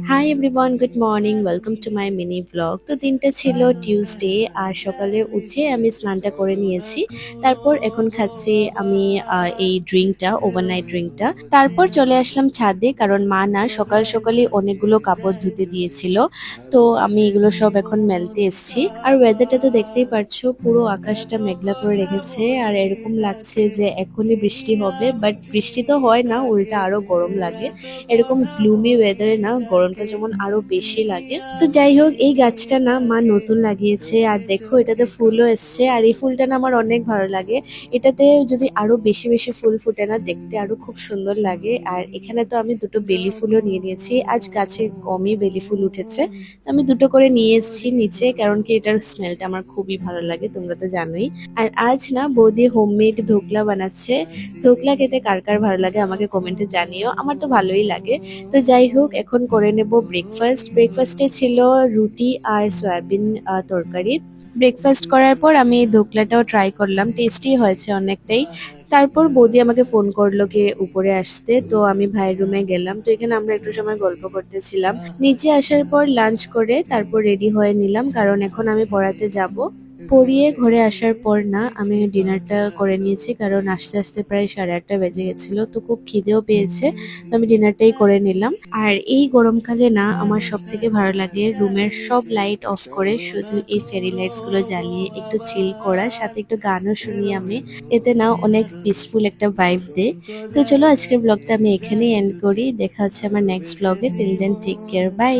Hi everyone, good morning, welcome to my mini blog. তো দিনটা ছিল টিউসডে, আর সকালে উঠে আমি স্নানটা করে নিয়েছি। তারপর এখন খাচ্ছি আমি এই ড্রিঙ্কটা, ওভারনাইট ড্রিঙ্কটা। তারপর চলে আসলাম ছাদে, কারণ মা না সকাল সকালে অনেকগুলো কাপড় ধুতে দিয়েছিল। তো আমি এগুলো সব এখন মেলতে এসেছি। আর ওয়েদারটা তো দেখতেই পারছো, পুরো আকাশটা মেঘলা করে রেখেছে, আর এরকম লাগছে যে এখনই বৃষ্টি হবে, বাট বৃষ্টি তো হয় না, উল্টা আরো গরম লাগে। এরকম গ্লুমি ওয়েদারে না গরমটা যেমন আরো বেশি লাগে। তো যাই হোক, এই গাছটা না মা নতুন লাগিয়েছে, আর দেখো এটাতে ফুলও এসছে, আর এই ফুলটা না আমার অনেক ভালো লাগে। এটাতে যদি আরো বেশি বেশি ফুল ফুটে না, দেখতে আরো খুব সুন্দর লাগে। আর এখানে তো আমি দুটো বেলি ফুলও নিয়ে নিয়েছি, আজ গাছে কমই বেলি ফুল উঠেছে, তো আমি দুটো করে নিয়ে এসেছি নিচে, কারণ কি এটার স্মেলটা আমার খুবই ভালো লাগে, তোমরা তো জানোই। আর আজ না বৌদি হোমমেড ধোকলা বানাচ্ছে। ধোকলা খেতে কার কার ভালো লাগে আমাকে কমেন্টে জানিও, আমার তো ভালোই লাগে। তো যাই হোক, এখন করে নেব ব্রেকফাস্ট। ব্রেকফাস্টে ছিল রুটি আর সয়াবিন তরকারি। ব্রেকফাস্ট করার পর আমি ধোকলাটাও ট্রাই করলাম, টেস্টি হয়েছে অনেকটাই। তারপর বৌদি আমাকে ফোন করলো কি উপরে আসতে, তো আমি ভাইয়ের রুমে গেলাম। তো এখানে আমরা একটু সময় গল্প করতেছিলাম। নিচে আসার পর লাঞ্চ করে তারপর রেডি হয়ে নিলাম, কারণ এখন আমি পড়াতে যাব। পড়িয়ে ঘরে আসার পর না আমি ডিনারটা করে নিয়েছি, কারণ আস্তে আস্তে প্রায় 8:30 বেজে গেছিল, তো খুব খিদেও পেয়েছে। তো আমি ডিনারটাই করে নিলাম। আর এই গরমকালে না আমার সব থেকে ভালো লাগে রুমের সব লাইট অফ করে শুধু এই ফেরি লাইটস গুলো জ্বালিয়ে একটু চিল করা, সাথে একটু গানও শুনি আমি। এতে না অনেক পিসফুল একটা ভাইব দেয়। তো চলো, আজকের ব্লগটা আমি এখানেই এন্ড করি। দেখা হচ্ছে আমার নেক্সট ব্লগে। Till then take care, by.